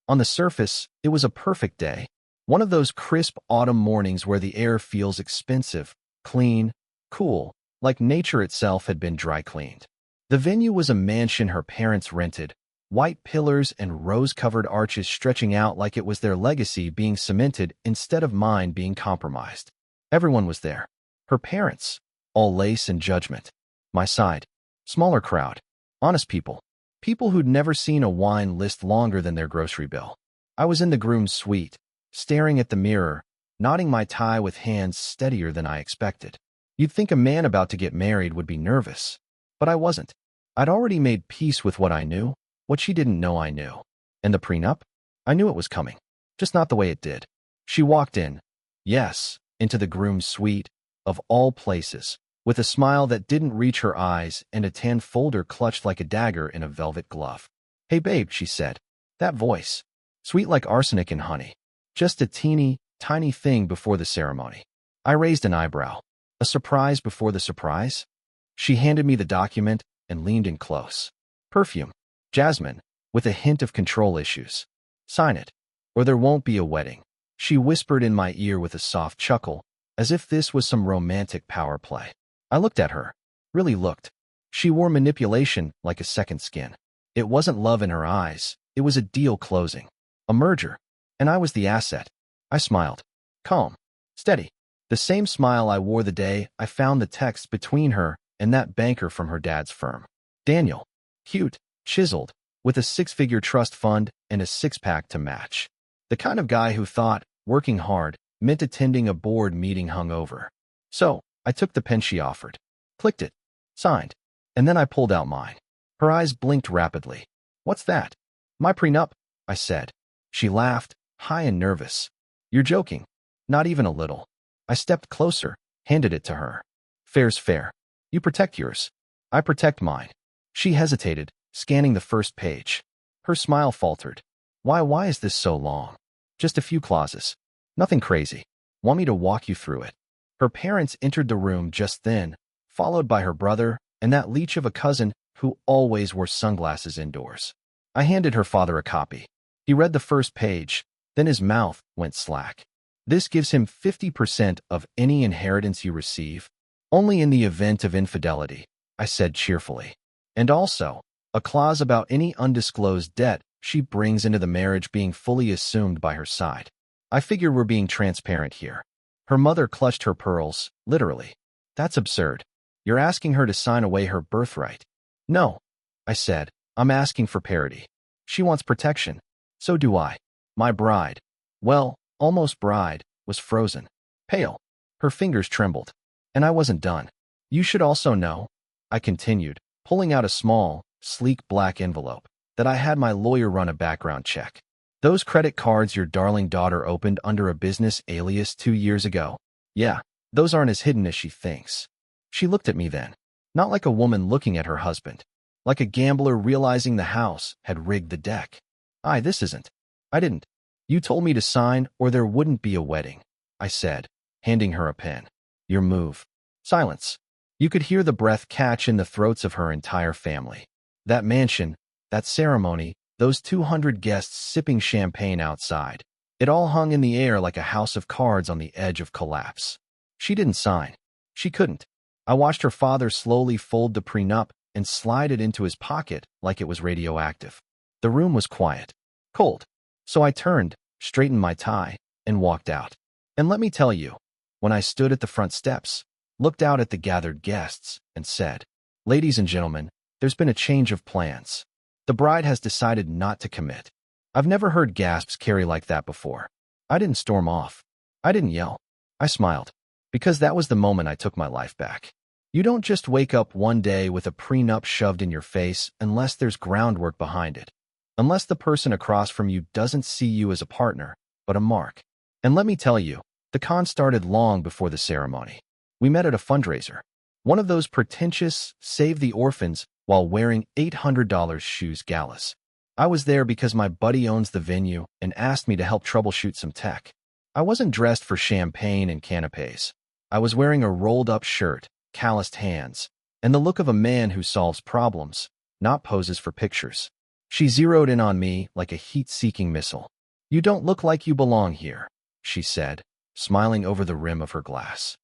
On the surface, it was a perfect day. One of those crisp autumn mornings where the air feels expensive, clean, cool, like nature itself had been dry cleaned. The venue was a mansion her parents rented, white pillars and rose-covered arches stretching out like it was their legacy being cemented instead of mine being compromised. Everyone was there. Her parents, all lace and judgment. My side, smaller crowd, honest people, people who'd never seen a wine list longer than their grocery bill. I was in the groom's suite, staring at the mirror, knotting my tie with hands steadier than I expected. You'd think a man about to get married would be nervous, but I wasn't. I'd already made peace with what I knew, what she didn't know I knew. And the prenup? I knew it was coming, just not the way it did. She walked in, yes, into the groom's suite, of all places, with a smile that didn't reach her eyes and a tan folder clutched like a dagger in a velvet glove. "Hey babe," she said. That voice, sweet like arsenic and honey. Just a teeny, tiny thing before the ceremony. I raised an eyebrow. A surprise before the surprise? She handed me the document and leaned in close. Perfume. Jasmine, with a hint of control issues. "Sign it, or there won't be a wedding," she whispered in my ear with a soft chuckle, as if this was some romantic power play. I looked at her. Really looked. She wore manipulation like a second skin. It wasn't love in her eyes. It was a deal closing. A merger. And I was the asset. I smiled. Calm. Steady. The same smile I wore the day I found the text between her and that banker from her dad's firm. Daniel. Cute, chiseled, with a six-figure trust fund and a six-pack to match. The kind of guy who thought working hard meant attending a board meeting hungover. So, I took the pen she offered, clicked it, signed, and then I pulled out mine. Her eyes blinked rapidly. "What's that?" "My prenup," I said. She laughed, high and nervous. "You're joking." "Not even a little." I stepped closer, handed it to her. "Fair's fair. You protect yours. I protect mine." She hesitated, scanning the first page. Her smile faltered. Why is this so long?" "Just a few clauses. Nothing crazy. Want me to walk you through it?" Her parents entered the room just then, followed by her brother and that leech of a cousin who always wore sunglasses indoors. I handed her father a copy. He read the first page, then his mouth went slack. "This gives him 50% of any inheritance you receive, only in the event of infidelity," I said cheerfully. "And also, a clause about any undisclosed debt she brings into the marriage being fully assumed by her side. I figure we're being transparent here." Her mother clutched her pearls, literally. "That's absurd. You're asking her to sign away her birthright." "No," I said. "I'm asking for parity. She wants protection. So do I." My bride, well, almost bride, was frozen. Pale. Her fingers trembled. And I wasn't done. "You should also know," I continued, pulling out a small, sleek black envelope, "that I had my lawyer run a background check. Those credit cards your darling daughter opened under a business alias 2 years ago. Yeah, those aren't as hidden as she thinks." She looked at me then, not like a woman looking at her husband, like a gambler realizing the house had rigged the deck. This isn't." "I didn't. You told me to sign or there wouldn't be a wedding," I said, handing her a pen. "Your move." Silence. You could hear the breath catch in the throats of her entire family. That mansion, that ceremony, those 200 guests sipping champagne outside. It all hung in the air like a house of cards on the edge of collapse. She didn't sign. She couldn't. I watched her father slowly fold the prenup and slide it into his pocket like it was radioactive. The room was quiet. Cold. So I turned, straightened my tie, and walked out. And let me tell you, when I stood at the front steps, looked out at the gathered guests, and said, "Ladies and gentlemen, there's been a change of plans. The bride has decided not to commit." I've never heard gasps carry like that before. I didn't storm off. I didn't yell. I smiled. Because that was the moment I took my life back. You don't just wake up one day with a prenup shoved in your face unless there's groundwork behind it. Unless the person across from you doesn't see you as a partner, but a mark. And let me tell you, the con started long before the ceremony. We met at a fundraiser. One of those pretentious, save the orphans while wearing $800 shoes galas. I was there because my buddy owns the venue and asked me to help troubleshoot some tech. I wasn't dressed for champagne and canapes. I was wearing a rolled-up shirt, calloused hands, and the look of a man who solves problems, not poses for pictures. She zeroed in on me like a heat-seeking missile. "You don't look like you belong here," she said, smiling over the rim of her glass.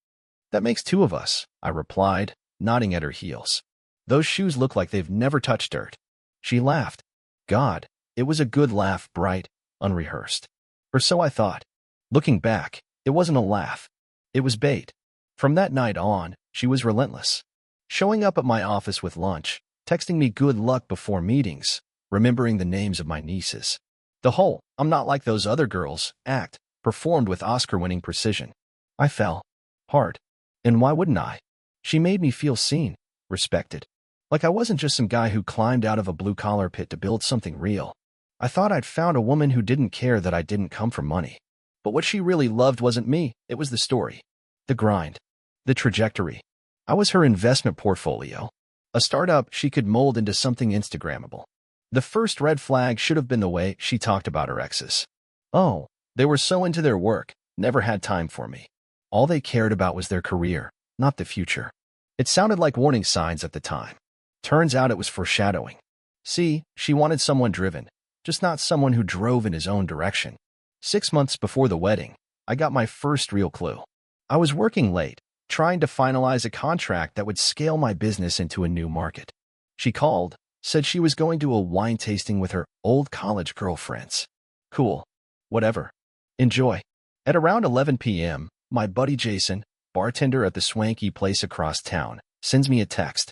"That makes two of us," I replied, nodding at her heels. "Those shoes look like they've never touched dirt." She laughed. God, it was a good laugh, bright, unrehearsed. Or so I thought. Looking back, it wasn't a laugh. It was bait. From that night on, she was relentless. Showing up at my office with lunch, texting me good luck before meetings, remembering the names of my nieces. The whole "I'm not like those other girls" act performed with Oscar-winning precision. I fell hard. And why wouldn't I? She made me feel seen, respected. Like I wasn't just some guy who climbed out of a blue-collar pit to build something real. I thought I'd found a woman who didn't care that I didn't come from money. But what she really loved wasn't me, it was the story. The grind. The trajectory. I was her investment portfolio. A startup she could mold into something Instagrammable. The first red flag should have been the way she talked about her exes. Oh, they were so into their work, never had time for me. All they cared about was their career, not the future. It sounded like warning signs at the time. Turns out it was foreshadowing. See, she wanted someone driven, just not someone who drove in his own direction. 6 months before the wedding, I got my first real clue. I was working late, trying to finalize a contract that would scale my business into a new market. She called, said she was going to a wine tasting with her old college girlfriends. Cool. Whatever. Enjoy. At around 11 p.m., my buddy Jason, bartender at the swanky place across town, sends me a text.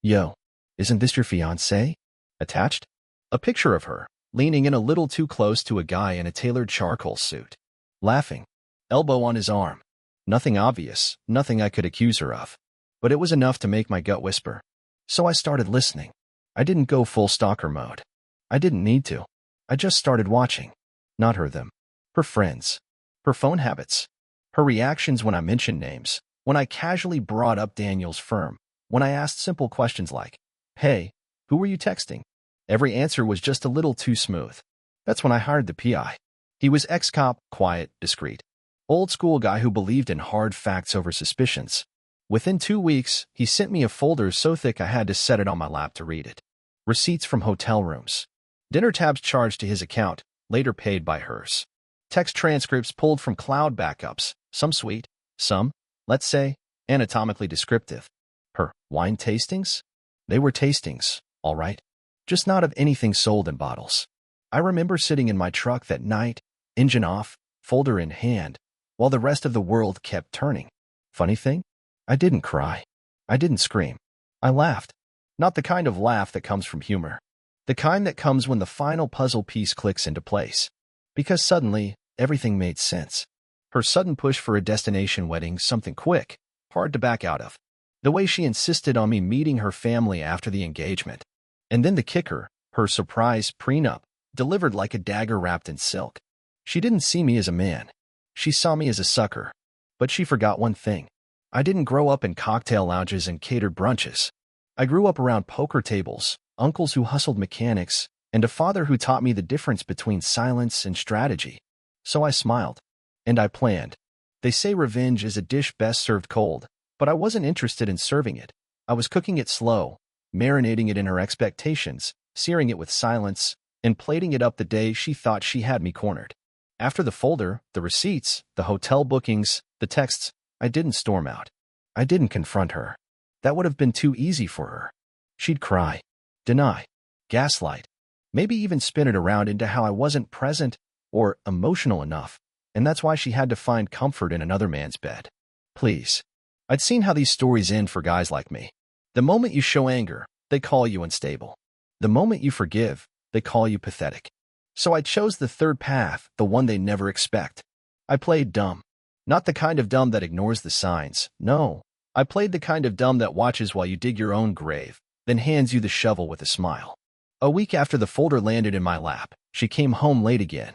"Yo, isn't this your fiancée?" Attached? A picture of her, leaning in a little too close to a guy in a tailored charcoal suit. Laughing. Elbow on his arm. Nothing obvious, nothing I could accuse her of. But it was enough to make my gut whisper. So I started listening. I didn't go full stalker mode. I didn't need to. I just started watching. Not her them. Her friends. Her phone habits. Her reactions when I mentioned names. When I casually brought up Daniel's firm. When I asked simple questions like, "Hey, who were you texting?" Every answer was just a little too smooth. That's when I hired the PI. He was ex-cop, quiet, discreet. Old school guy who believed in hard facts over suspicions. Within 2 weeks, he sent me a folder so thick I had to set it on my lap to read it. Receipts from hotel rooms. Dinner tabs charged to his account, later paid by hers. Text transcripts pulled from cloud backups, some sweet, some, let's say, anatomically descriptive. Her wine tastings? They were tastings, all right. Just not of anything sold in bottles. I remember sitting in my truck that night, engine off, folder in hand, while the rest of the world kept turning. Funny thing? I didn't cry. I didn't scream. I laughed. Not the kind of laugh that comes from humor. The kind that comes when the final puzzle piece clicks into place. Because suddenly, everything made sense. Her sudden push for a destination wedding, something quick, hard to back out of. The way she insisted on me meeting her family after the engagement. And then the kicker, her surprise prenup, delivered like a dagger wrapped in silk. She didn't see me as a man. She saw me as a sucker. But she forgot one thing. I didn't grow up in cocktail lounges and catered brunches. I grew up around poker tables, uncles who hustled mechanics, and a father who taught me the difference between silence and strategy. So I smiled. And I planned. They say revenge is a dish best served cold, but I wasn't interested in serving it. I was cooking it slow, marinating it in her expectations, searing it with silence, and plating it up the day she thought she had me cornered. After the folder, the receipts, the hotel bookings, the texts, I didn't storm out. I didn't confront her. That would have been too easy for her. She'd cry, deny, gaslight, maybe even spin it around into how I wasn't present or emotional enough, and that's why she had to find comfort in another man's bed. Please. I'd seen how these stories end for guys like me. The moment you show anger, they call you unstable. The moment you forgive, they call you pathetic. So I chose the third path, the one they never expect. I played dumb. Not the kind of dumb that ignores the signs. No, I played the kind of dumb that watches while you dig your own grave, then hands you the shovel with a smile. A week after the folder landed in my lap, she came home late again.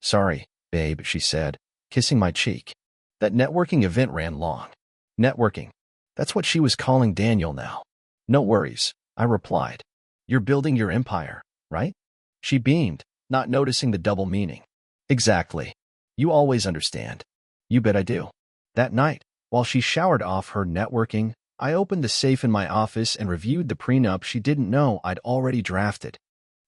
"Sorry, babe," she said, kissing my cheek. That networking event ran long. Networking. That's what she was calling Daniel now. "No worries," I replied. "You're building your empire, right?" She beamed, not noticing the double meaning. "Exactly. You always understand." "You bet I do." That night, while she showered off her networking, I opened the safe in my office and reviewed the prenup she didn't know I'd already drafted.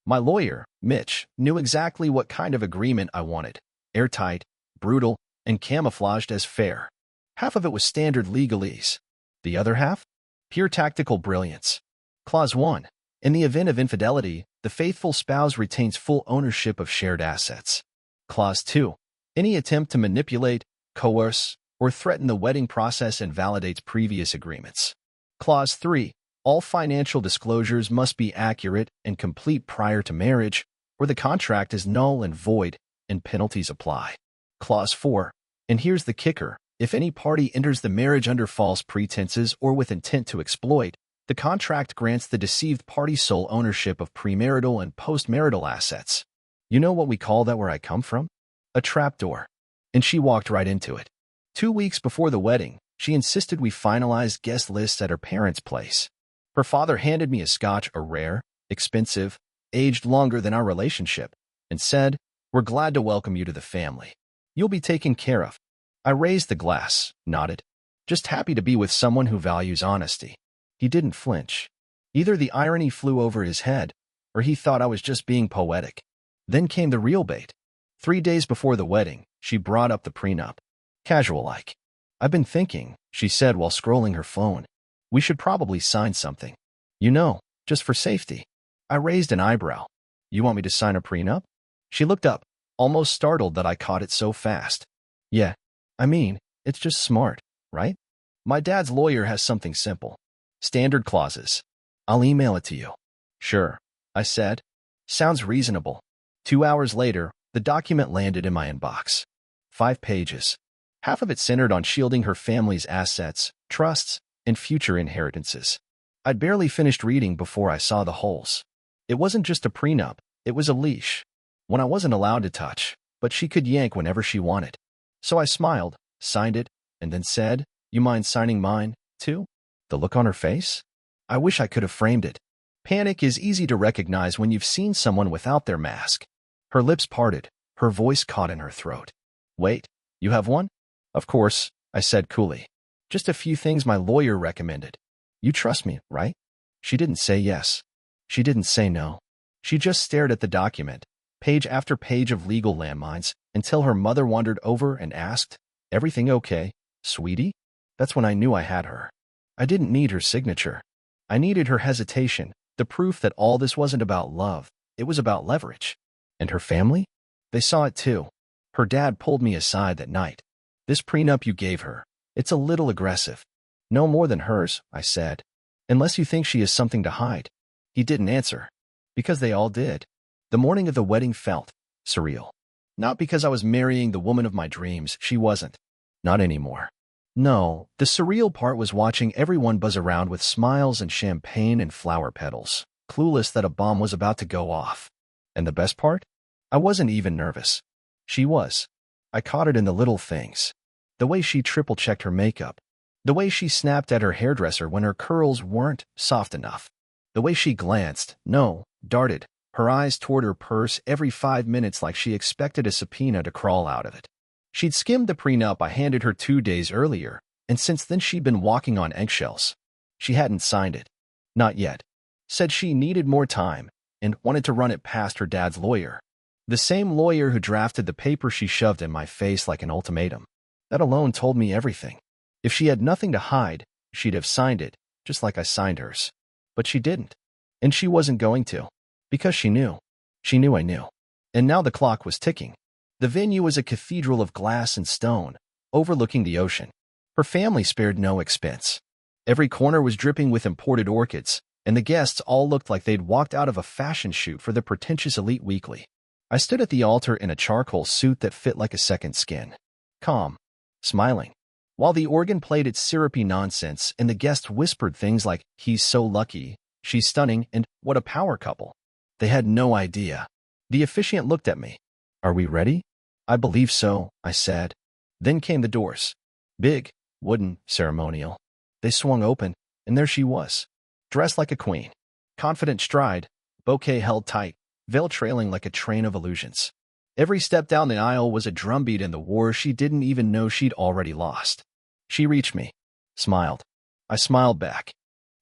My lawyer, Mitch, knew exactly what kind of agreement I wanted: airtight, brutal, and camouflaged as fair. Half of it was standard legalese. The other half? Pure tactical brilliance. Clause 1. In the event of infidelity, the faithful spouse retains full ownership of shared assets. Clause 2. Any attempt to manipulate, coerce, or threaten the wedding process invalidates previous agreements. Clause 3. All financial disclosures must be accurate and complete prior to marriage, or the contract is null and void, and penalties apply. Clause 4. And here's the kicker: if any party enters the marriage under false pretenses or with intent to exploit, the contract grants the deceived party sole ownership of premarital and postmarital assets. You know what we call that where I come from? A trapdoor. And she walked right into it. 2 weeks before the wedding, she insisted we finalize guest lists at her parents' place. Her father handed me a scotch, a rare, expensive, aged longer than our relationship, and said, "We're glad to welcome you to the family. You'll be taken care of." I raised the glass, nodded. Just happy to be with someone who values honesty. He didn't flinch. Either the irony flew over his head, or he thought I was just being poetic. Then came the real bait. 3 days before the wedding, she brought up the prenup. Casual-like. "I've been thinking," she said while scrolling her phone. "We should probably sign something. You know, just for safety." I raised an eyebrow. "You want me to sign a prenup?" She looked up, almost startled that I caught it so fast. "Yeah. I mean, it's just smart, right? My dad's lawyer has something simple. Standard clauses. I'll email it to you." "Sure," I said. "Sounds reasonable." 2 hours later, the document landed in my inbox. 5 pages. Half of it centered on shielding her family's assets, trusts, and future inheritances. I'd barely finished reading before I saw the holes. It wasn't just a prenup, it was a leash. One I wasn't allowed to touch, but she could yank whenever she wanted. So I smiled, signed it, and then said, "You mind signing mine, too?" The look on her face? I wish I could have framed it. Panic is easy to recognize when you've seen someone without their mask. Her lips parted, her voice caught in her throat. "Wait, you have one?" "Of course," I said coolly. "Just a few things my lawyer recommended. You trust me, right?" She didn't say yes. She didn't say no. She just stared at the document, page after page of legal landmines, until her mother wandered over and asked, "Everything okay, sweetie?" That's when I knew I had her. I didn't need her signature. I needed her hesitation, the proof that all this wasn't about love, it was about leverage. And her family? They saw it too. Her dad pulled me aside that night. "This prenup you gave her, it's a little aggressive." "No more than hers," I said. "Unless you think she has something to hide." He didn't answer. Because they all did. The morning of the wedding felt surreal. Not because I was marrying the woman of my dreams, she wasn't. Not anymore. No, the surreal part was watching everyone buzz around with smiles and champagne and flower petals, clueless that a bomb was about to go off. And the best part? I wasn't even nervous. She was. I caught it in the little things. The way she triple-checked her makeup. The way she snapped at her hairdresser when her curls weren't soft enough. The way she glanced, no, darted, her eyes toward her purse every 5 minutes like she expected a subpoena to crawl out of it. She'd skimmed the prenup I handed her 2 days earlier, and since then she'd been walking on eggshells. She hadn't signed it. Not yet. Said she needed more time, and wanted to run it past her dad's lawyer. The same lawyer who drafted the paper she shoved in my face like an ultimatum. That alone told me everything. If she had nothing to hide, she'd have signed it, just like I signed hers. But she didn't. And she wasn't going to. Because she knew. She knew I knew. And now the clock was ticking. The venue was a cathedral of glass and stone, overlooking the ocean. Her family spared no expense. Every corner was dripping with imported orchids, and the guests all looked like they'd walked out of a fashion shoot for the pretentious elite weekly. I stood at the altar in a charcoal suit that fit like a second skin. Calm. Smiling. While the organ played its syrupy nonsense and the guests whispered things like, "He's so lucky," "She's stunning," and "What a power couple." They had no idea. The officiant looked at me. "Are we ready?" "I believe so," I said. Then came the doors. Big, wooden, ceremonial. They swung open, and there she was. Dressed like a queen. Confident stride, bouquet held tight, veil trailing like a train of illusions. Every step down the aisle was a drumbeat in the war she didn't even know she'd already lost. She reached me. Smiled. I smiled back.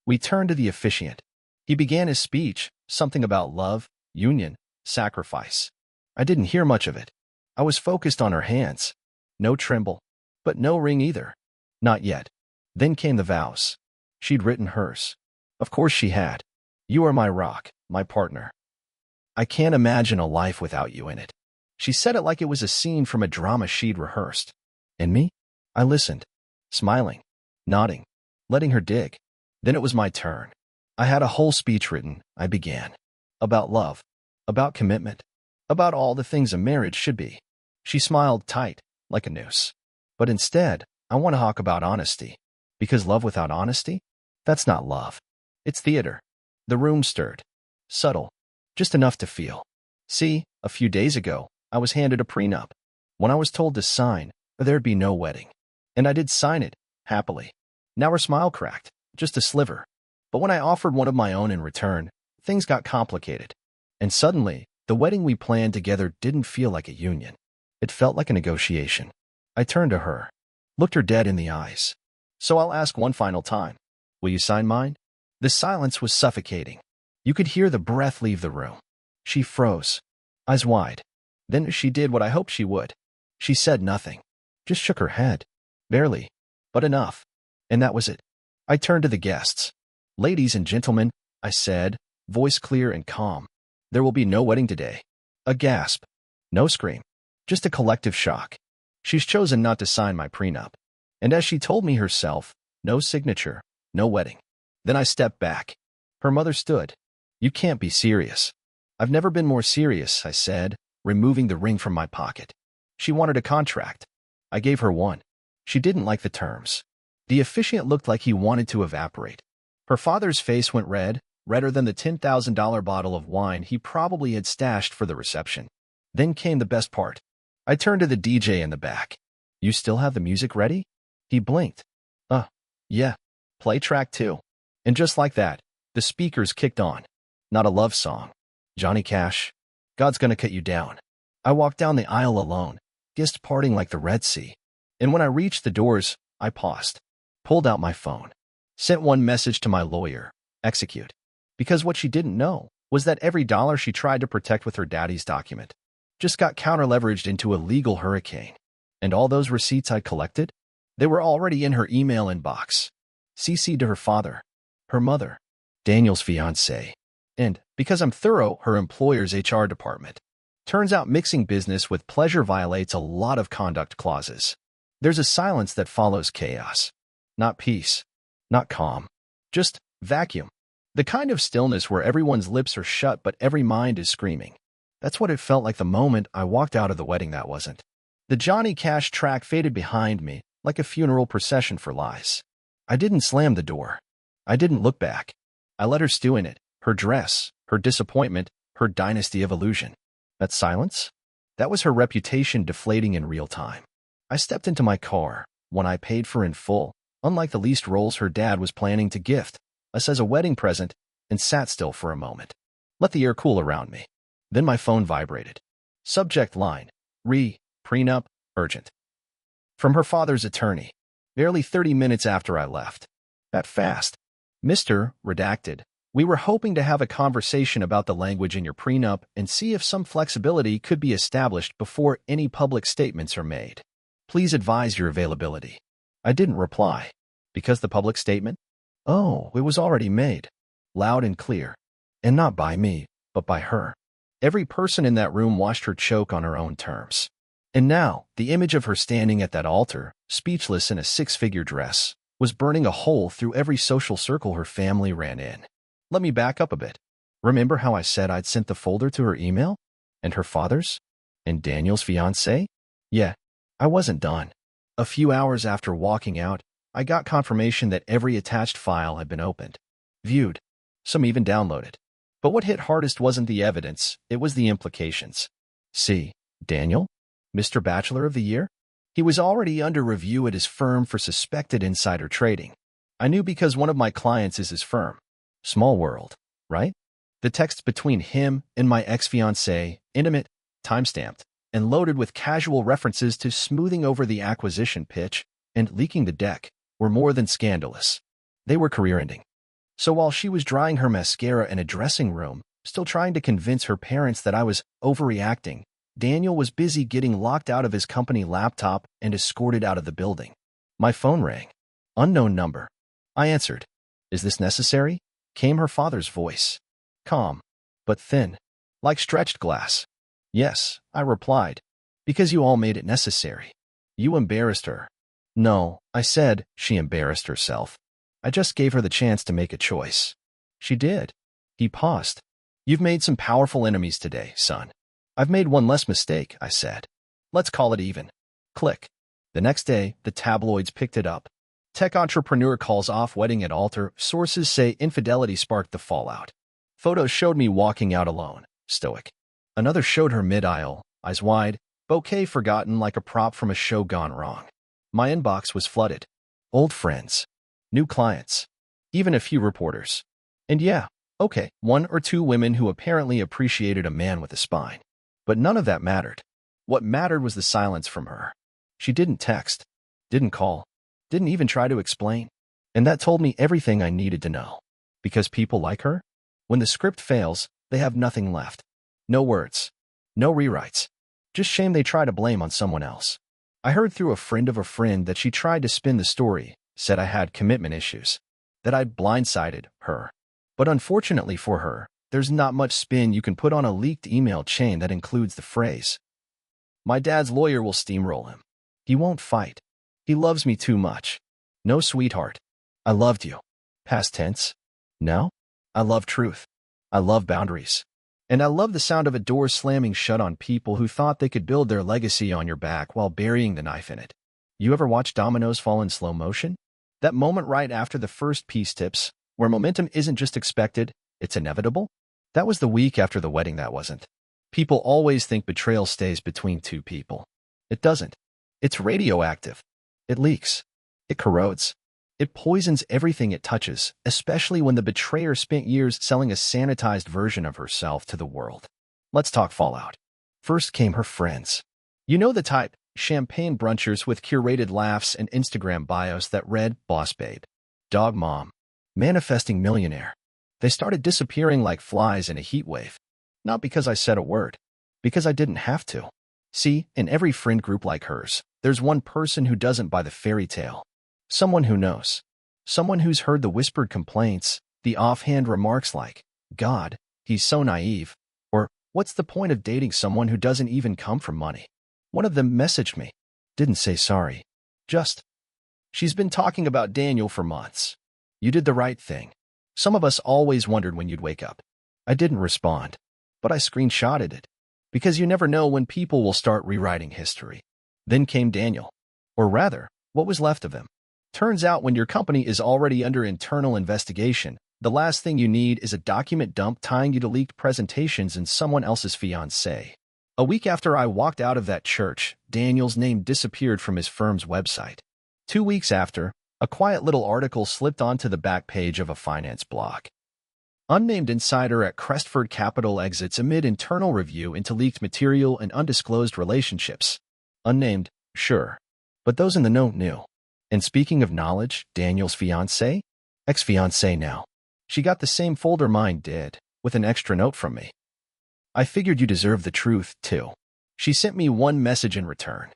We turned to the officiant. He began his speech, something about love, union, sacrifice. I didn't hear much of it. I was focused on her hands. No tremble, but no ring either. Not yet. Then came the vows. She'd written hers. Of course she had. You are my rock, my partner. I can't imagine a life without you in it. She said it like it was a scene from a drama she'd rehearsed. And me? I listened, smiling, nodding, letting her dig. Then it was my turn. I had a whole speech written. I began. About love. About commitment. About all the things a marriage should be. She smiled tight, like a noose. But instead, I want to talk about honesty. Because love without honesty? That's not love. It's theater. The room stirred. Subtle. Just enough to feel. See, a few days ago, I was handed a prenup. When I was told to sign, there'd be no wedding. And I did sign it, happily. Now her smile cracked, just a sliver. But when I offered one of my own in return, things got complicated. And suddenly, the wedding we planned together didn't feel like a union. It felt like a negotiation. I turned to her, looked her dead in the eyes. So I'll ask one final time. Will you sign mine? The silence was suffocating. You could hear the breath leave the room. She froze, eyes wide. Then she did what I hoped she would. She said nothing, just shook her head. Barely, but enough. And that was it. I turned to the guests. Ladies and gentlemen, I said, voice clear and calm. There will be no wedding today. A gasp. No scream. Just a collective shock. She's chosen not to sign my prenup. And as she told me herself, no signature, no wedding. Then I stepped back. Her mother stood. You can't be serious. I've never been more serious, I said, removing the ring from my pocket. She wanted a contract. I gave her one. She didn't like the terms. The officiant looked like he wanted to evaporate. Her father's face went red, redder than the $10,000 bottle of wine he probably had stashed for the reception. Then came the best part. I turned to the DJ in the back. You still have the music ready? He blinked. Yeah. Play track 2. And just like that, the speakers kicked on. Not a love song. Johnny Cash. God's gonna cut you down. I walked down the aisle alone, guests parting like the Red Sea. And when I reached the doors, I paused, pulled out my phone, sent one message to my lawyer, execute. Because what she didn't know was that every dollar she tried to protect with her daddy's document just got counter-leveraged into a legal hurricane. And all those receipts I'd collected, they were already in her email inbox, CC'd to her father, her mother, Daniel's fiancé, and, because I'm thorough, her employer's HR department. Turns out mixing business with pleasure violates a lot of conduct clauses. There's a silence that follows chaos. Not peace, not calm, just vacuum. The kind of stillness where everyone's lips are shut but every mind is screaming. That's what it felt like the moment I walked out of the wedding that wasn't. The Johnny Cash track faded behind me like a funeral procession for lies. I didn't slam the door. I didn't look back. I let her stew in it, her dress, her disappointment, her dynasty of illusion. That silence? That was her reputation deflating in real time. I stepped into my car, one I paid for in full, unlike the leased Rolls her dad was planning to gift us as a wedding present, and sat still for a moment. Let the air cool around me. Then my phone vibrated. Subject line, prenup, urgent. From her father's attorney, barely 30 minutes after I left. That fast. Mr. Redacted, we were hoping to have a conversation about the language in your prenup and see if some flexibility could be established before any public statements are made. Please advise your availability. I didn't reply. Because the public statement? Oh, it was already made. Loud and clear. And not by me, but by her. Every person in that room watched her choke on her own terms. And now, the image of her standing at that altar, speechless in a six-figure dress, was burning a hole through every social circle her family ran in. Let me back up a bit. Remember how I said I'd sent the folder to her email? And her father's? And Daniel's fiancé? Yeah, I wasn't done. A few hours after walking out, I got confirmation that every attached file had been opened, viewed, some even downloaded. But what hit hardest wasn't the evidence, it was the implications. See, Daniel? Mr. Bachelor of the Year? He was already under review at his firm for suspected insider trading. I knew because one of my clients is his firm. Small world, right? The text between him and my ex-fiancée, intimate, timestamped, and loaded with casual references to smoothing over the acquisition pitch and leaking the deck, were more than scandalous. They were career-ending. So while she was drying her mascara in a dressing room, Still trying to convince her parents that I was overreacting, Daniel was busy getting locked out of his company laptop and escorted out of the building. My phone rang. Unknown number. I answered. Is this necessary? Came her father's voice. Calm, but thin, like stretched glass. Yes, I replied. Because you all made it necessary. You embarrassed her. No, I said, she embarrassed herself. I just gave her the chance to make a choice. She did. He paused. You've made some powerful enemies today, son. I've made one less mistake, I said. Let's call it even. Click. The next day, the tabloids picked it up. Tech entrepreneur calls off wedding at altar. Sources say infidelity sparked the fallout. Photos showed me walking out alone, stoic. Another showed her mid-aisle, eyes wide, bouquet forgotten like a prop from a show gone wrong. My inbox was flooded. Old friends. New clients. Even a few reporters. And yeah, okay, one or two women who apparently appreciated a man with a spine. But none of that mattered. What mattered was the silence from her. She didn't text, didn't call, didn't even try to explain. And that told me everything I needed to know. Because people like her, when the script fails, they have nothing left. No words. No rewrites. Just shame they try to blame on someone else. I heard through a friend of a friend that she tried to spin the story, said I had commitment issues, that I'd blindsided her. But unfortunately for her, there's not much spin you can put on a leaked email chain that includes the phrase, "My dad's lawyer will steamroll him. He won't fight. He loves me too much. No, sweetheart. I loved you." Past tense. No? I love truth. I love boundaries. And I love the sound of a door slamming shut on people who thought they could build their legacy on your back while burying the knife in it. You ever watch dominoes fall in slow motion? That moment right after the first piece tips, where momentum isn't just expected, it's inevitable? That was the week after the wedding that wasn't. People always think betrayal stays between two people. It doesn't. It's radioactive. It leaks. It corrodes. It poisons everything it touches, especially when the betrayer spent years selling a sanitized version of herself to the world. Let's talk fallout. First came her friends. You know the type, champagne brunchers with curated laughs and Instagram bios that read, boss babe, dog mom, manifesting millionaire. They started disappearing like flies in a heat wave. Not because I said a word, because I didn't have to. See, in every friend group like hers, there's one person who doesn't buy the fairy tale. Someone who knows. Someone who's heard the whispered complaints, the offhand remarks like, God, he's so naive, or what's the point of dating someone who doesn't even come from money? One of them messaged me. Didn't say sorry. Just, she's been talking about Daniel for months. You did the right thing. Some of us always wondered when you'd wake up. I didn't respond, but I screenshotted it. Because you never know when people will start rewriting history. Then came Daniel. Or rather, what was left of him. Turns out when your company is already under internal investigation, the last thing you need is a document dump tying you to leaked presentations and someone else's fiancé. A week after I walked out of that church, Daniel's name disappeared from his firm's website. 2 weeks after, a quiet little article slipped onto the back page of a finance blog. Unnamed insider at Crestford Capital exits amid internal review into leaked material and undisclosed relationships. Unnamed, sure. But those in the know knew. And speaking of knowledge, Daniel's fiancée? Ex-fiancée now. She got the same folder mine did, with an extra note from me. I figured you deserve the truth, too. She sent me one message in return.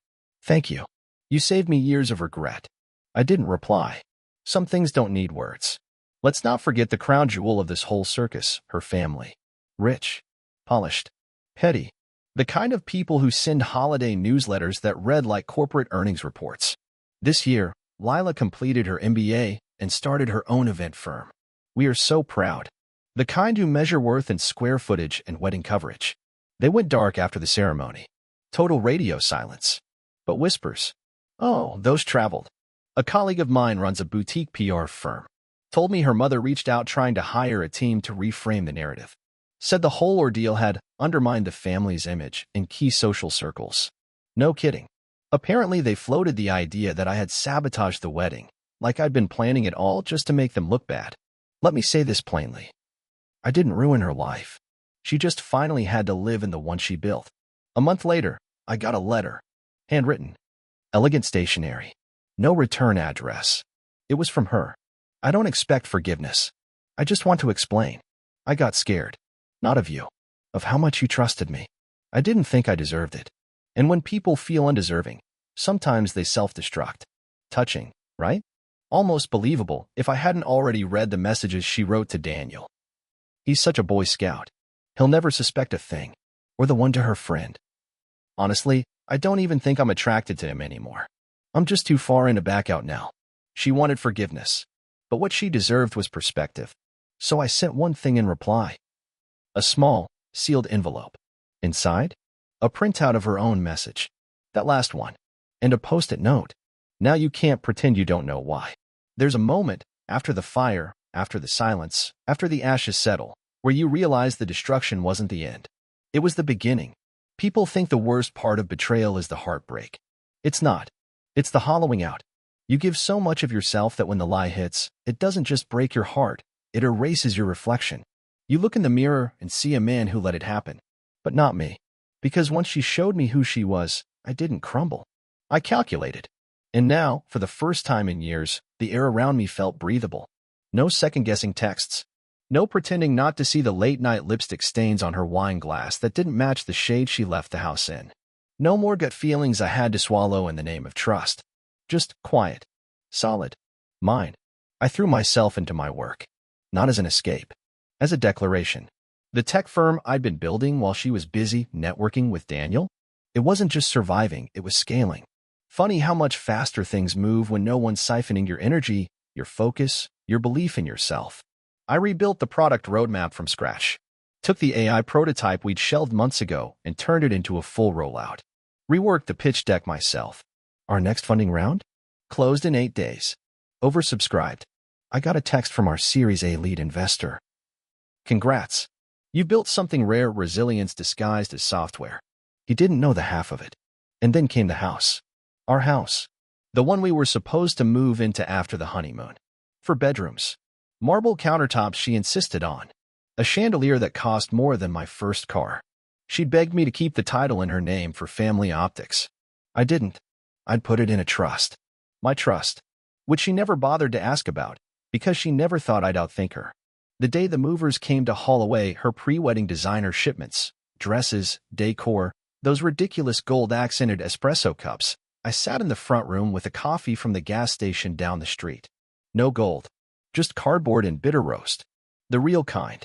Thank you. You saved me years of regret. I didn't reply. Some things don't need words. Let's not forget the crown jewel of this whole circus, her family. Rich, polished, petty. The kind of people who send holiday newsletters that read like corporate earnings reports. This year, Lila completed her MBA and started her own event firm. We are so proud. The kind who measure worth in square footage and wedding coverage. They went dark after the ceremony. Total radio silence. But whispers. Oh, those traveled. A colleague of mine runs a boutique PR firm. Told me her mother reached out trying to hire a team to reframe the narrative. Said the whole ordeal had undermined the family's image in key social circles. No kidding. Apparently they floated the idea that I had sabotaged the wedding, like I'd been planning it all just to make them look bad. Let me say this plainly. I didn't ruin her life. She just finally had to live in the one she built. A month later, I got a letter. Handwritten. Elegant stationery. No return address. It was from her. I don't expect forgiveness. I just want to explain. I got scared. Not of you. Of how much you trusted me. I didn't think I deserved it. And when people feel undeserving, sometimes they self-destruct. Touching, right? Almost believable if I hadn't already read the messages she wrote to Daniel. He's such a Boy Scout. He'll never suspect a thing. Or the one to her friend. Honestly, I don't even think I'm attracted to him anymore. I'm just too far in to back out now. She wanted forgiveness. But what she deserved was perspective. So I sent one thing in reply. A small, sealed envelope. Inside, a printout of her own message. That last one. And a post-it note. Now you can't pretend you don't know why. There's a moment, after the fire, after the silence, after the ashes settle, where you realize the destruction wasn't the end. It was the beginning. People think the worst part of betrayal is the heartbreak. It's not. It's the hollowing out. You give so much of yourself that when the lie hits, it doesn't just break your heart, it erases your reflection. You look in the mirror and see a man who let it happen. But not me. Because once she showed me who she was, I didn't crumble. I calculated. And now, for the first time in years, the air around me felt breathable. No second-guessing texts. No pretending not to see the late-night lipstick stains on her wine glass that didn't match the shade she left the house in. No more gut feelings I had to swallow in the name of trust. Just quiet. Solid. Mine. I threw myself into my work. Not as an escape. As a declaration. The tech firm I'd been building while she was busy networking with Daniel? It wasn't just surviving, it was scaling. Funny how much faster things move when no one's siphoning your energy, your focus, your belief in yourself. I rebuilt the product roadmap from scratch. Took the AI prototype we'd shelved months ago and turned it into a full rollout. Reworked the pitch deck myself. Our next funding round? Closed in 8 days. Oversubscribed. I got a text from our Series A lead investor. Congrats. You've built something rare, resilience disguised as software. He didn't know the half of it. And then came the house. Our house. The one we were supposed to move into after the honeymoon. 4 bedrooms. Marble countertops she insisted on. A chandelier that cost more than my first car. She'd begged me to keep the title in her name for family optics. I didn't. I'd put it in a trust. My trust. Which she never bothered to ask about, because she never thought I'd outthink her. The day the movers came to haul away her pre-wedding designer shipments, dresses, decor, those ridiculous gold-accented espresso cups, I sat in the front room with a coffee from the gas station down the street. No gold. Just cardboard and bitter roast. The real kind.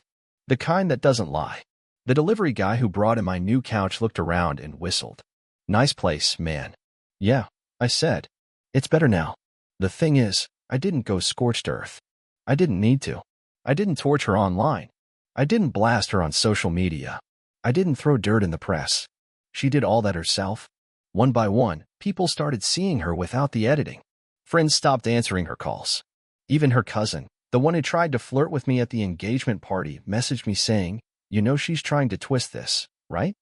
The kind that doesn't lie. The delivery guy who brought in my new couch looked around and whistled. Nice place, man. Yeah, I said. It's better now. The thing is, I didn't go scorched earth. I didn't need to. I didn't torch her online. I didn't blast her on social media. I didn't throw dirt in the press. She did all that herself. One by one, people started seeing her without the editing. Friends stopped answering her calls. Even her cousin, the one who tried to flirt with me at the engagement party, messaged me saying, "You know she's trying to twist this, right?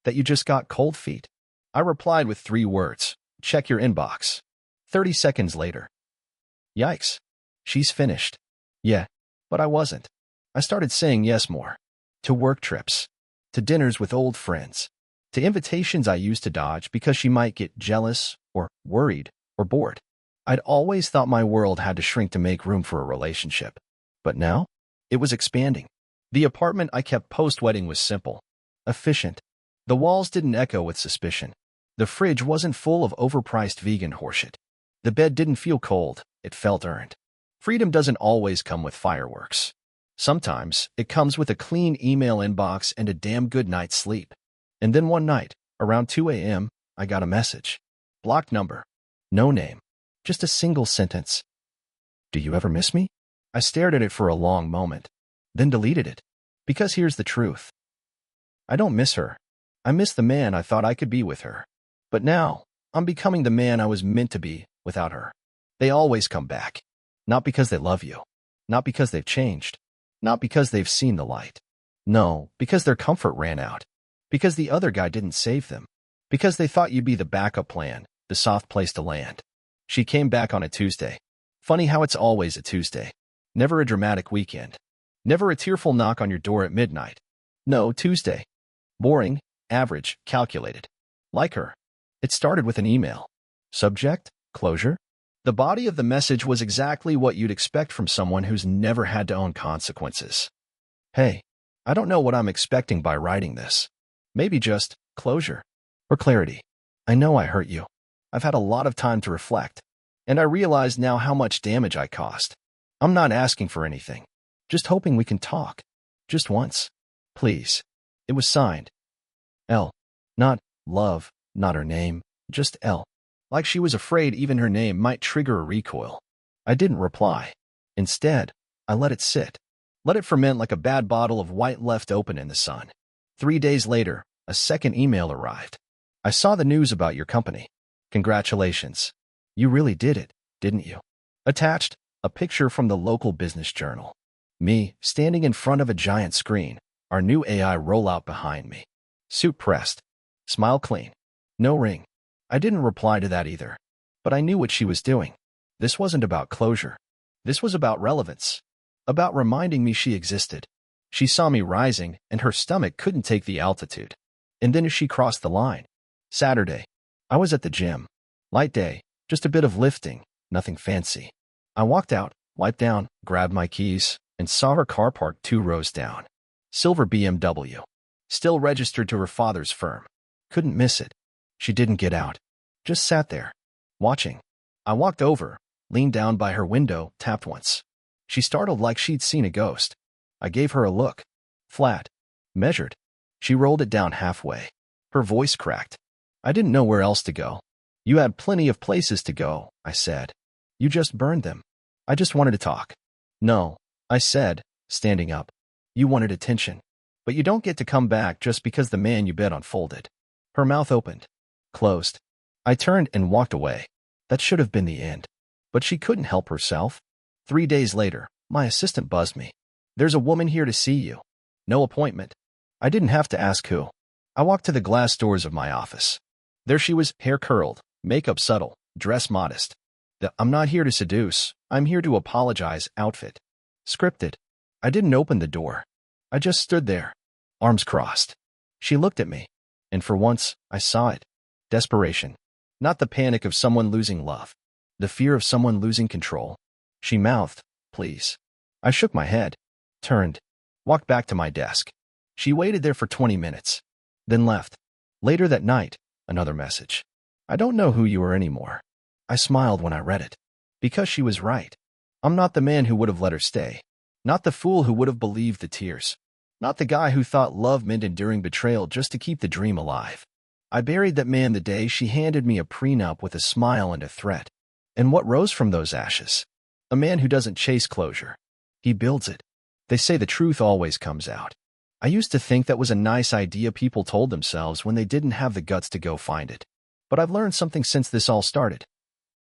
That you just got cold feet." I replied with 3 words. Check your inbox. 30 seconds later. Yikes. She's finished. Yeah, but I wasn't. I started saying yes more. To work trips. To dinners with old friends. To invitations I used to dodge because she might get jealous, or worried, or bored. I'd always thought my world had to shrink to make room for a relationship. But now, it was expanding. The apartment I kept post-wedding was simple. Efficient. The walls didn't echo with suspicion. The fridge wasn't full of overpriced vegan horseshit. The bed didn't feel cold, it felt earned. Freedom doesn't always come with fireworks. Sometimes, it comes with a clean email inbox and a damn good night's sleep. And then one night, around 2 a.m., I got a message. Blocked number. No name. Just a single sentence. Do you ever miss me? I stared at it for a long moment, then deleted it. Because here's the truth. I don't miss her. I miss the man I thought I could be with her. But now, I'm becoming the man I was meant to be without her. They always come back. Not because they love you. Not because they've changed. Not because they've seen the light. No, because their comfort ran out. Because the other guy didn't save them. Because they thought you'd be the backup plan, the soft place to land. She came back on a Tuesday. Funny how it's always a Tuesday. Never a dramatic weekend. Never a tearful knock on your door at midnight. No, Tuesday. Boring, average, calculated. Like her. It started with an email. Subject, closure. The body of the message was exactly what you'd expect from someone who's never had to own consequences. Hey, I don't know what I'm expecting by writing this. Maybe just closure or clarity. I know I hurt you. I've had a lot of time to reflect, and I realize now how much damage I caused. I'm not asking for anything, just hoping we can talk. Just once. Please. It was signed L. Not love, not her name, just L. Like she was afraid even her name might trigger a recoil. I didn't reply. Instead, I let it sit. Let it ferment like a bad bottle of white left open in the sun. 3 days later, a second email arrived. I saw the news about your company. Congratulations. You really did it, didn't you? Attached, a picture from the local business journal. Me, standing in front of a giant screen, our new AI rollout behind me. Suit pressed. Smile clean. No ring. I didn't reply to that either. But I knew what she was doing. This wasn't about closure. This was about relevance. About reminding me she existed. She saw me rising, and her stomach couldn't take the altitude. And then as she crossed the line. Saturday. I was at the gym. Light day, just a bit of lifting, nothing fancy. I walked out, wiped down, grabbed my keys, and saw her car parked 2 rows down. Silver BMW. Still registered to her father's firm. Couldn't miss it. She didn't get out. Just sat there, watching. I walked over, leaned down by her window, tapped once. She startled like she'd seen a ghost. I gave her a look. Flat. Measured. She rolled it down halfway. Her voice cracked. I didn't know where else to go. You had plenty of places to go, I said. You just burned them. I just wanted to talk. No, I said, standing up. You wanted attention. But you don't get to come back just because the man you bet on folded. Her mouth opened. Closed. I turned and walked away. That should have been the end. But she couldn't help herself. 3 days later, my assistant buzzed me. There's a woman here to see you. No appointment. I didn't have to ask who. I walked to the glass doors of my office. There she was, hair curled, makeup subtle, dress modest. The "I'm not here to seduce, I'm here to apologize" outfit. Scripted. I didn't open the door. I just stood there, arms crossed. She looked at me, and for once, I saw it. Desperation. Not the panic of someone losing love. The fear of someone losing control. She mouthed, "Please." I shook my head, turned, walked back to my desk. She waited there for 20 minutes, then left. Later that night, another message. I don't know who you are anymore. I smiled when I read it. Because she was right. I'm not the man who would have let her stay. Not the fool who would have believed the tears. Not the guy who thought love meant enduring betrayal just to keep the dream alive. I buried that man the day she handed me a prenup with a smile and a threat. And what rose from those ashes? A man who doesn't chase closure. He builds it. They say the truth always comes out. I used to think that was a nice idea people told themselves when they didn't have the guts to go find it. But I've learned something since this all started.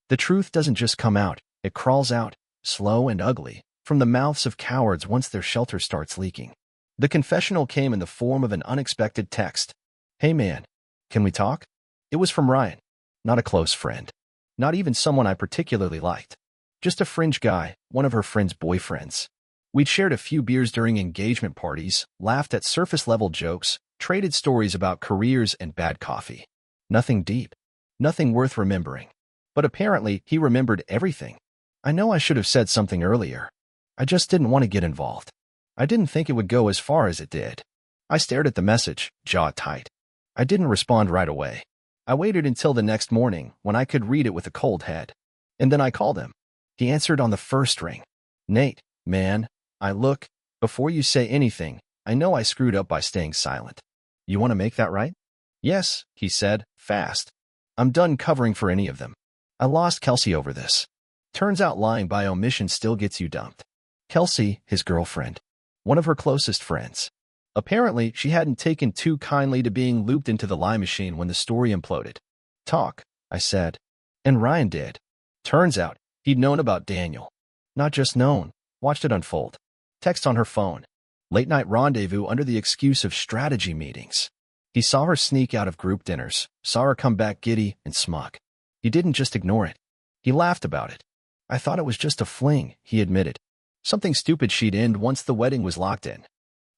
The truth doesn't just come out, it crawls out, slow and ugly, from the mouths of cowards once their shelter starts leaking. The confessional came in the form of an unexpected text. "Hey man, can we talk?" It was from Ryan. Not a close friend. Not even someone I particularly liked. Just a fringe guy, one of her friend's boyfriends. We'd shared a few beers during engagement parties, laughed at surface-level jokes, traded stories about careers and bad coffee. Nothing deep. Nothing worth remembering. But apparently, he remembered everything. I know I should have said something earlier. I just didn't want to get involved. I didn't think it would go as far as it did. I stared at the message, jaw tight. I didn't respond right away. I waited until the next morning, when I could read it with a cold head. And then I called him. He answered on the first ring. "Nate, man, look, before you say anything, I know I screwed up by staying silent. You want to make that right?" "Yes," he said, fast. "I'm done covering for any of them. I lost Kelsey over this." Turns out lying by omission still gets you dumped. Kelsey, his girlfriend. One of her closest friends. Apparently, she hadn't taken too kindly to being looped into the lie machine when the story imploded. "Talk," I said. And Ryan did. Turns out, he'd known about Daniel. Not just known, watched it unfold. Text on her phone. Late-night rendezvous under the excuse of strategy meetings. He saw her sneak out of group dinners, saw her come back giddy and smug. He didn't just ignore it. He laughed about it. "I thought it was just a fling," he admitted. Something stupid she'd end once the wedding was locked in.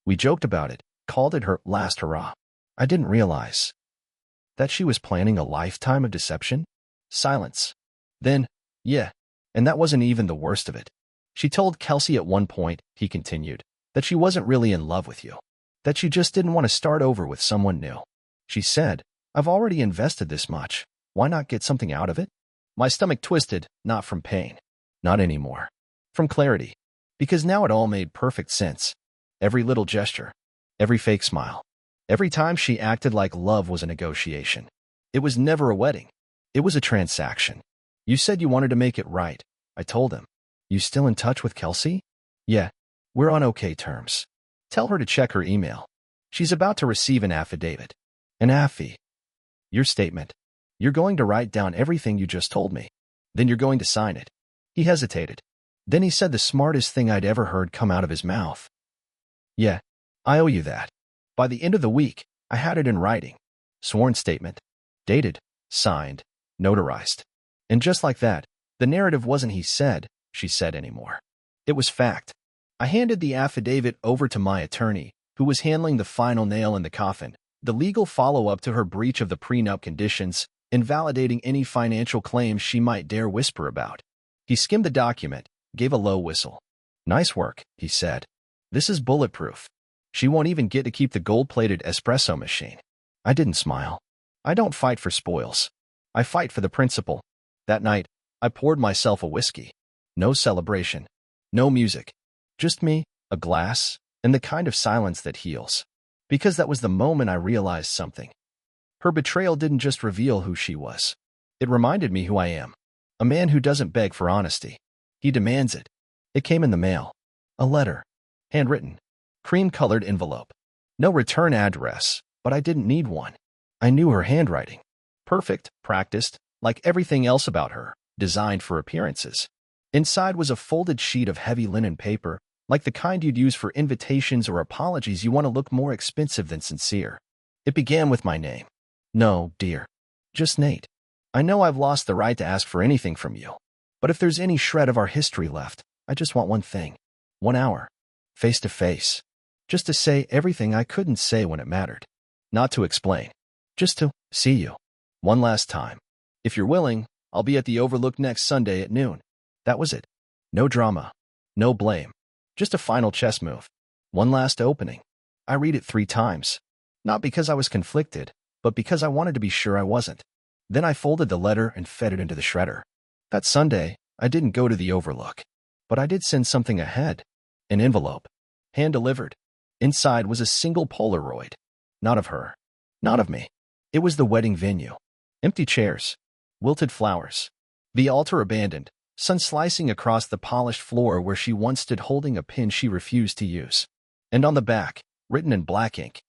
We joked about it, called it her last hurrah. I didn't realize that she was planning a lifetime of deception. Silence. Then, yeah, and that wasn't even the worst of it. She told Kelsey at one point, he continued. that she wasn't really in love with you, that she just didn't want to start over with someone new. She said, I've already invested this much. Why not get something out of it? My stomach twisted, not from pain. Not anymore. From clarity. Because now it all made perfect sense. Every little gesture. Every fake smile. Every time she acted like love was a negotiation. It was never a wedding. It was a transaction. You said you wanted to make it right. I told him. You still in touch with Kelsey? Yeah. We're on okay terms. Tell her to check her email. She's about to receive an affidavit. An affy. Your statement. You're going to write down everything you just told me. Then you're going to sign it. He hesitated. Then he said the smartest thing I'd ever heard come out of his mouth. Yeah, I owe you that. By the end of the week, I had it in writing. Sworn statement. Dated, signed, notarized. And just like that, the narrative wasn't he said, she said anymore. It was fact. I handed the affidavit over to my attorney, who was handling the final nail in the coffin, the legal follow-up to her breach of the prenup conditions, invalidating any financial claims she might dare whisper about. He skimmed the document, gave a low whistle. Nice work, he said. This is bulletproof. She won't even get to keep the gold-plated espresso machine. I didn't smile. I don't fight for spoils. I fight for the principle. That night, I poured myself a whiskey. No celebration. No music. Just me, a glass, and the kind of silence that heals. Because that was the moment I realized something. Her betrayal didn't just reveal who she was. It reminded me who I am. A man who doesn't beg for honesty. He demands it. It came in the mail. A letter. Handwritten. Cream-colored envelope. No return address, but I didn't need one. I knew her handwriting. Perfect, practiced, like everything else about her, designed for appearances. Inside was a folded sheet of heavy linen paper, like the kind you'd use for invitations or apologies you want to look more expensive than sincere. It began with my name. No, dear. Just Nate. I know I've lost the right to ask for anything from you. But if there's any shred of our history left, I just want one thing. 1 hour. Face to face. Just to say everything I couldn't say when it mattered. Not to explain. Just to see you. One last time. If you're willing, I'll be at the Overlook next Sunday at noon. That was it. No drama. No blame. Just a final chess move. One last opening. I read it 3 times. Not because I was conflicted, but because I wanted to be sure I wasn't. Then I folded the letter and fed it into the shredder. That Sunday, I didn't go to the Overlook. But I did send something ahead. An envelope. Hand-delivered. Inside was a single Polaroid. Not of her. Not of me. It was the wedding venue. Empty chairs. Wilted flowers. The altar abandoned. Sun slicing across the polished floor where she once stood holding a pin she refused to use. And on the back, written in black ink.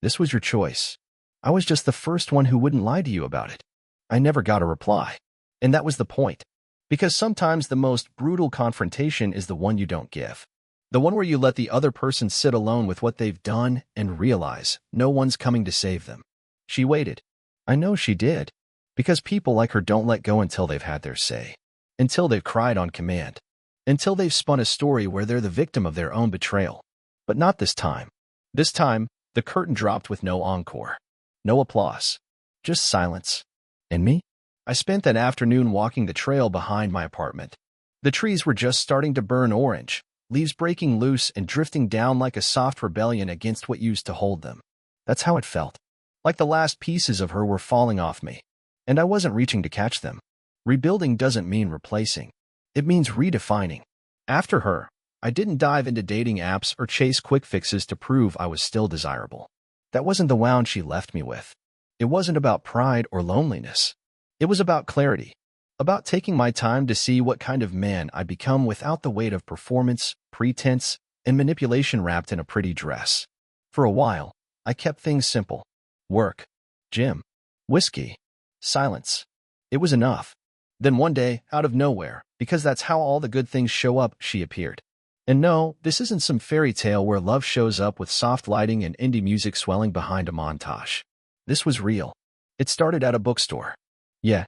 This was your choice. I was just the first one who wouldn't lie to you about it. I never got a reply. And that was the point. Because sometimes the most brutal confrontation is the one you don't give. The one where you let the other person sit alone with what they've done and realize no one's coming to save them. She waited. I know she did. Because people like her don't let go until they've had their say. Until they've cried on command. Until they've spun a story where they're the victim of their own betrayal. But not this time. This time, the curtain dropped with no encore. No applause. Just silence. And me? I spent that afternoon walking the trail behind my apartment. The trees were just starting to burn orange, leaves breaking loose and drifting down like a soft rebellion against what used to hold them. That's how it felt. Like the last pieces of her were falling off me. And I wasn't reaching to catch them. Rebuilding doesn't mean replacing. It means redefining. After her, I didn't dive into dating apps or chase quick fixes to prove I was still desirable. That wasn't the wound she left me with. It wasn't about pride or loneliness. It was about clarity. About taking my time to see what kind of man I'd become without the weight of performance, pretense, and manipulation wrapped in a pretty dress. For a while, I kept things simple. Work, gym, whiskey, silence. It was enough. Then one day, out of nowhere, because that's how all the good things show up, she appeared. And no, this isn't some fairy tale where love shows up with soft lighting and indie music swelling behind a montage. This was real. It started at a bookstore. Yeah,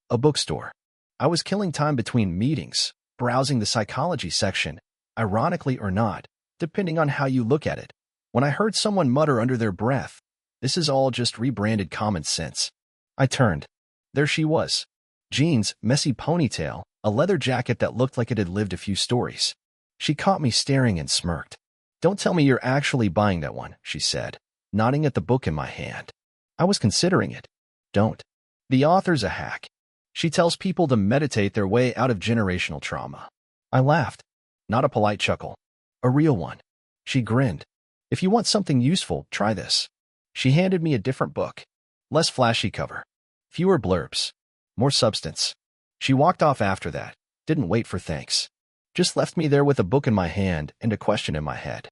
a bookstore. I was killing time between meetings, browsing the psychology section, ironically or not, depending on how you look at it, when I heard someone mutter under their breath, "This is all just rebranded common sense." I turned. There she was. Jeans, messy ponytail, a leather jacket that looked like it had lived a few stories. She caught me staring and smirked. Don't tell me you're actually buying that one, she said, nodding at the book in my hand. I was considering it. Don't. The author's a hack. She tells people to meditate their way out of generational trauma. I laughed. Not a polite chuckle. A real one. She grinned. If you want something useful, try this. She handed me a different book. Less flashy cover. Fewer blurbs. More substance. She walked off after that. Didn't wait for thanks. Just left me there with a book in my hand and a question in my head.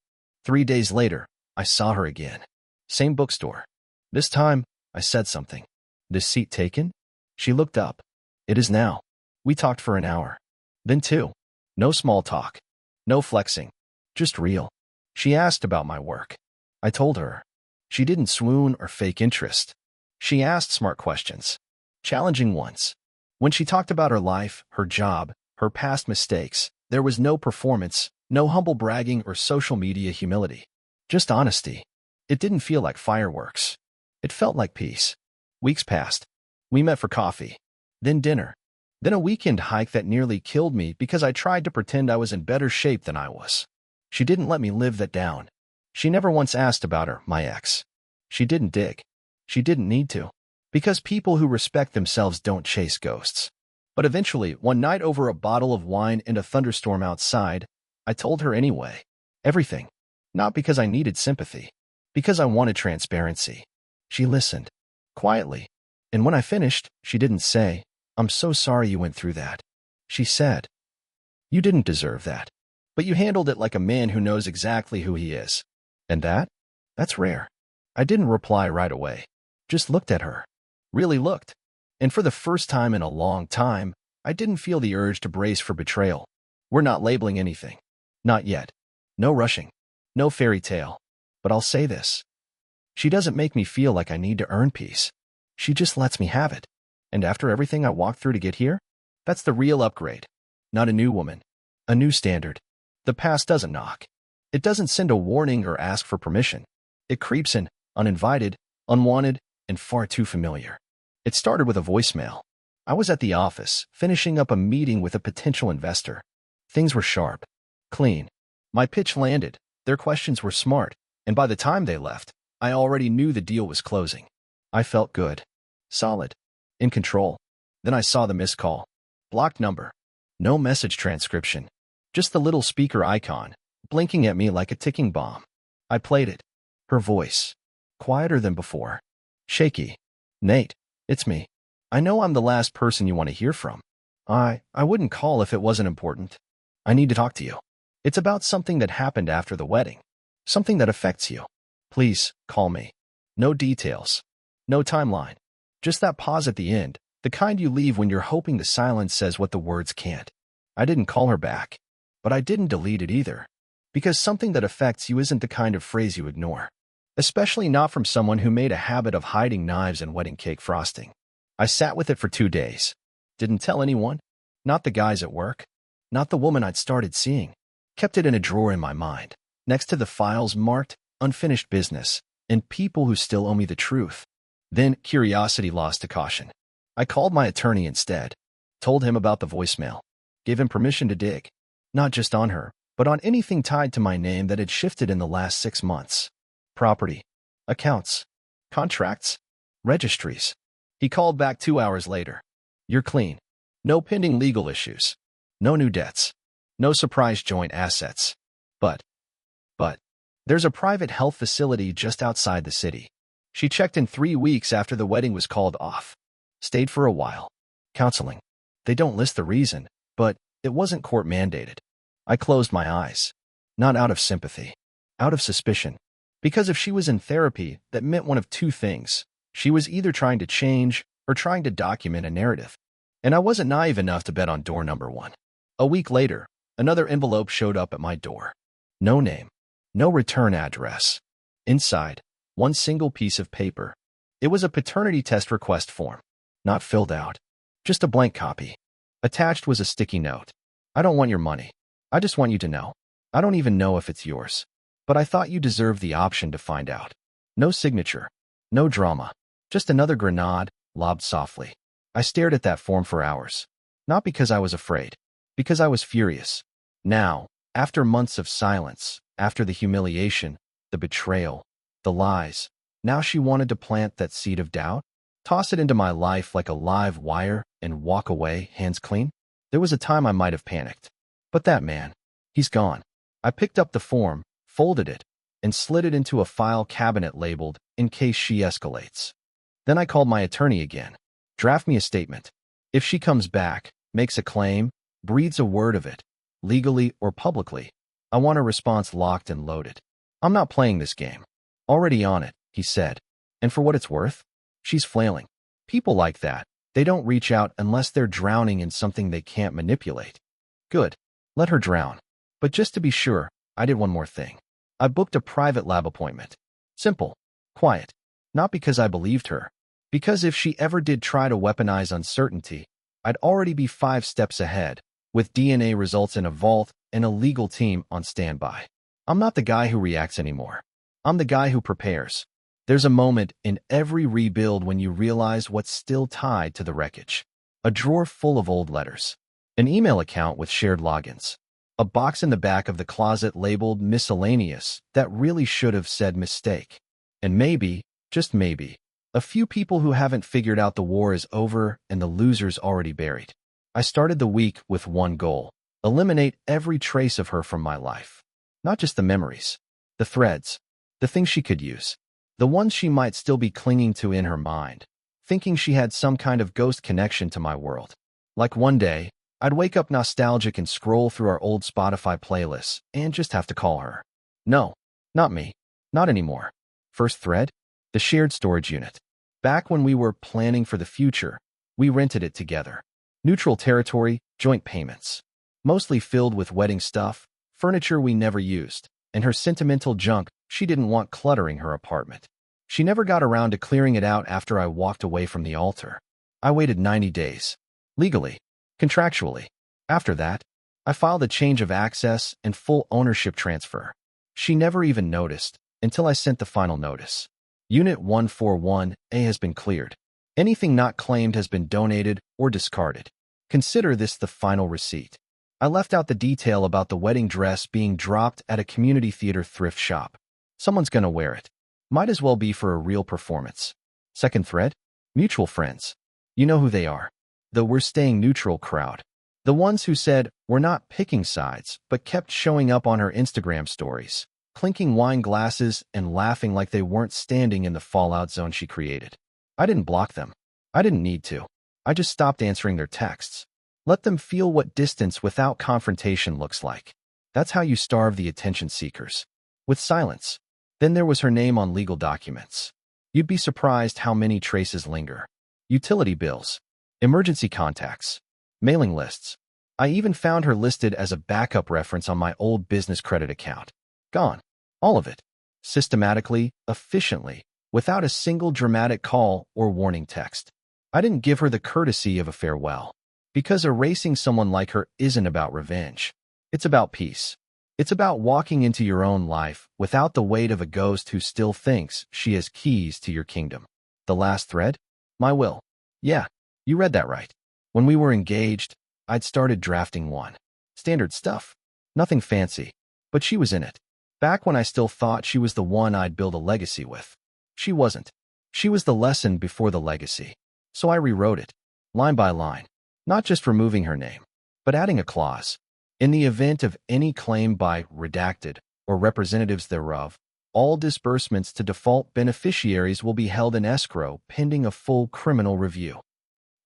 3 days later, I saw her again. Same bookstore. This time, I said something. This seat taken? She looked up. It is now. We talked for an hour. Then 2. No small talk. No flexing. Just real. She asked about my work. I told her. She didn't swoon or fake interest. She asked smart questions. Challenging ones. When she talked about her life, her job, her past mistakes, there was no performance, no humble bragging or social media humility. Just honesty. It didn't feel like fireworks. It felt like peace. Weeks passed. We met for coffee. Then dinner. Then a weekend hike that nearly killed me because I tried to pretend I was in better shape than I was. She didn't let me live that down. She never once asked about her, my ex. She didn't dig. She didn't need to. Because people who respect themselves don't chase ghosts. But eventually, one night over a bottle of wine and a thunderstorm outside, I told her anyway. Everything. Not because I needed sympathy. Because I wanted transparency. She listened. Quietly. And when I finished, she didn't say, "I'm so sorry you went through that." She said, "You didn't deserve that. But you handled it like a man who knows exactly who he is." And that's rare. I didn't reply right away. Just looked at her. Really looked. And for the first time in a long time, I didn't feel the urge to brace for betrayal. We're not labeling anything. Not yet. No rushing. No fairy tale. But I'll say this. She doesn't make me feel like I need to earn peace. She just lets me have it. And after everything I walked through to get here, that's the real upgrade. Not a new woman. A new standard. The past doesn't knock. It doesn't send a warning or ask for permission. It creeps in, uninvited, unwanted, and far too familiar. It started with a voicemail. I was at the office, finishing up a meeting with a potential investor. Things were sharp. Clean. My pitch landed. Their questions were smart. And by the time they left, I already knew the deal was closing. I felt good. Solid. In control. Then I saw the missed call. Blocked number. No message transcription. Just the little speaker icon, blinking at me like a ticking bomb. I played it. Her voice. Quieter than before. Shaky. "Nate, it's me. I know I'm the last person you want to hear from. I wouldn't call if it wasn't important. I need to talk to you. It's about something that happened after the wedding. Something that affects you. Please, call me." No details. No timeline. Just that pause at the end, the kind you leave when you're hoping the silence says what the words can't. I didn't call her back. But I didn't delete it either. Because something that affects you isn't the kind of phrase you ignore. Especially not from someone who made a habit of hiding knives and wedding cake frosting. I sat with it for 2 days. Didn't tell anyone. Not the guys at work. Not the woman I'd started seeing. Kept it in a drawer in my mind, next to the files marked unfinished business and people who still owe me the truth. Then curiosity lost to caution. I called my attorney instead. Told him about the voicemail. Gave him permission to dig. Not just on her, but on anything tied to my name that had shifted in the last 6 months. Property. Accounts. Contracts. Registries. He called back 2 hours later. "You're clean. No pending legal issues. No new debts. No surprise joint assets. But, there's a private health facility just outside the city." She checked in 3 weeks after the wedding was called off. Stayed for a while. Counseling. They don't list the reason, but it wasn't court mandated. I closed my eyes. Not out of sympathy. Out of suspicion. Because if she was in therapy, that meant one of 2 things. She was either trying to change or trying to document a narrative. And I wasn't naive enough to bet on door number 1. A week later, another envelope showed up at my door. No name. No return address. Inside, one single piece of paper. It was a paternity test request form. Not filled out. Just a blank copy. Attached was a sticky note. "I don't want your money. I just want you to know. I don't even know if it's yours. But I thought you deserved the option to find out." No signature. No drama. Just another grenade, lobbed softly. I stared at that form for hours. Not because I was afraid. Because I was furious. Now, after months of silence, After the humiliation, the betrayal, the lies, now she wanted to plant that seed of doubt, toss it into my life like a live wire, and walk away, hands clean. There was a time I might have panicked. But that man, he's gone. I picked up the form, folded it, and slid it into a file cabinet labeled, "In case she escalates." Then I called my attorney again. "Draft me a statement. If she comes back, makes a claim, breathes a word of it, legally or publicly, I want a response locked and loaded. I'm not playing this game." "Already on it," he said. "And for what it's worth, she's flailing." People like that, they don't reach out unless they're drowning in something they can't manipulate. Good. Let her drown. But just to be sure, I did one more thing. I booked a private lab appointment. Simple. Quiet. Not because I believed her. Because if she ever did try to weaponize uncertainty, I'd already be 5 steps ahead, with DNA results in a vault and a legal team on standby. I'm not the guy who reacts anymore. I'm the guy who prepares. There's a moment in every rebuild when you realize what's still tied to the wreckage. A drawer full of old letters. An email account with shared logins. A box in the back of the closet labeled miscellaneous that really should have said mistake. And maybe, just maybe, a few people who haven't figured out the war is over and the loser's already buried. I started the week with one goal: eliminate every trace of her from my life. Not just the memories, the threads, the things she could use, the ones she might still be clinging to in her mind, thinking she had some kind of ghost connection to my world. Like one day, I'd wake up nostalgic and scroll through our old Spotify playlists and just have to call her. No, not me. Not anymore. First thread? The shared storage unit. Back when we were planning for the future, we rented it together. Neutral territory, joint payments. Mostly filled with wedding stuff, furniture we never used, and her sentimental junk she didn't want cluttering her apartment. She never got around to clearing it out after I walked away from the altar. I waited 90 days. Legally. Contractually. After that, I filed a change of access and full ownership transfer. She never even noticed until I sent the final notice. Unit 141A has been cleared. Anything not claimed has been donated or discarded. Consider this the final receipt. I left out the detail about the wedding dress being dropped at a community theater thrift shop. Someone's gonna wear it. Might as well be for a real performance. Second thread? Mutual friends. You know who they are. The "we're staying neutral" crowd. The ones who said, "we're not picking sides," but kept showing up on her Instagram stories, clinking wine glasses and laughing like they weren't standing in the fallout zone she created. I didn't block them. I didn't need to. I just stopped answering their texts. Let them feel what distance without confrontation looks like. That's how you starve the attention seekers. With silence. Then there was her name on legal documents. You'd be surprised how many traces linger. Utility bills. Emergency contacts. Mailing lists. I even found her listed as a backup reference on my old business credit account. Gone. All of it. Systematically, efficiently, without a single dramatic call or warning text. I didn't give her the courtesy of a farewell. Because erasing someone like her isn't about revenge. It's about peace. It's about walking into your own life without the weight of a ghost who still thinks she has keys to your kingdom. The last thread? My will. Yeah, you read that right. When we were engaged, I'd started drafting one. Standard stuff. Nothing fancy. But she was in it. Back when I still thought she was the one I'd build a legacy with. She wasn't. She was the lesson before the legacy. So I rewrote it, line by line. Not just removing her name, but adding a clause. In the event of any claim by redacted or representatives thereof, all disbursements to default beneficiaries will be held in escrow pending a full criminal review.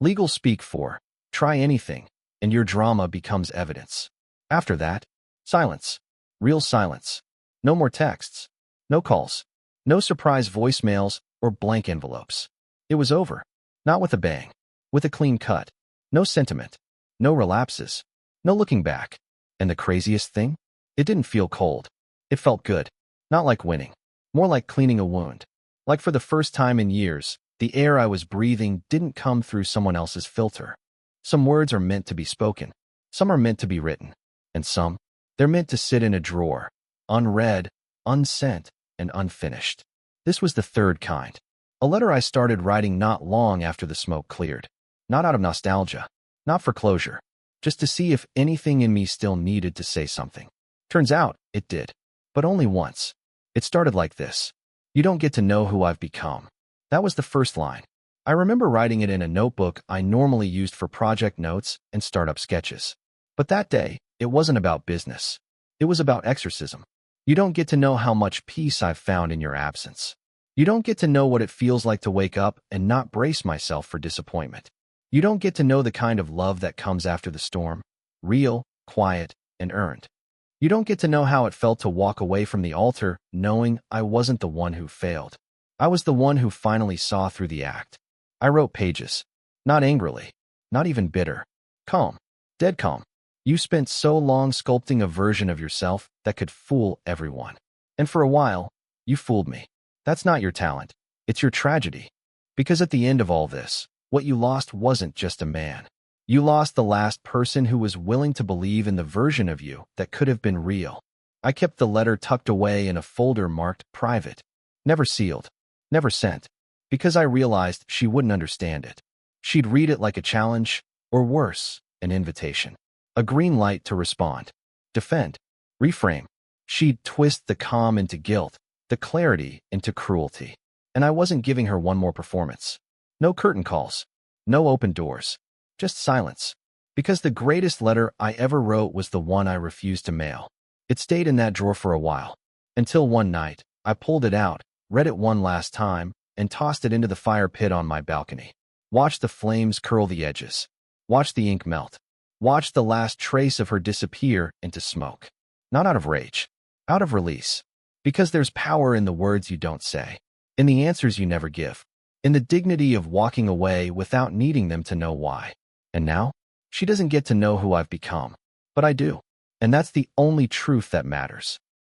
Legal speak for, try anything, and your drama becomes evidence. After that, silence. Real silence. No more texts. No calls. No surprise voicemails or blank envelopes. It was over. Not with a bang. With a clean cut. No sentiment. No relapses. No looking back. And the craziest thing? It didn't feel cold. It felt good. Not like winning. More like cleaning a wound. Like for the first time in years, the air I was breathing didn't come through someone else's filter. Some words are meant to be spoken. Some are meant to be written. And some, they're meant to sit in a drawer, unread, unsent, and unfinished. This was the third kind. A letter I started writing not long after the smoke cleared. Not out of nostalgia. Not for closure. Just to see if anything in me still needed to say something. Turns out, it did. but only once. It started like this. "You don't get to know who I've become." That was the first line. I remember writing it in a notebook I normally used for project notes and startup sketches. But that day, it wasn't about business. It was about exorcism. You don't get to know how much peace I've found in your absence. You don't get to know what it feels like to wake up and not brace myself for disappointment. You don't get to know the kind of love that comes after the storm, real, quiet, and earned. You don't get to know how it felt to walk away from the altar knowing I wasn't the one who failed. I was the one who finally saw through the act. I wrote pages. Not angrily. Not even bitter. Calm. Dead calm. You spent so long sculpting a version of yourself that could fool everyone. And for a while, you fooled me. That's not your talent. It's your tragedy. Because at the end of all this, what you lost wasn't just a man. You lost the last person who was willing to believe in the version of you that could have been real. I kept the letter tucked away in a folder marked private. Never sealed. Never sent. Because I realized she wouldn't understand it. She'd read it like a challenge, or worse, an invitation. A green light to respond. Defend. Reframe. She'd twist the calm into guilt, the clarity into cruelty. And I wasn't giving her one more performance. No curtain calls. No open doors. Just silence. Because the greatest letter I ever wrote was the one I refused to mail. It stayed in that drawer for a while. Until one night, I pulled it out, read it one last time, and tossed it into the fire pit on my balcony. Watched the flames curl the edges. Watched the ink melt. Watched the last trace of her disappear into smoke. Not out of rage. Out of release. Because there's power in the words you don't say. In the answers you never give. In the dignity of walking away without needing them to know why. And now, she doesn't get to know who I've become. But I do. And that's the only truth that matters.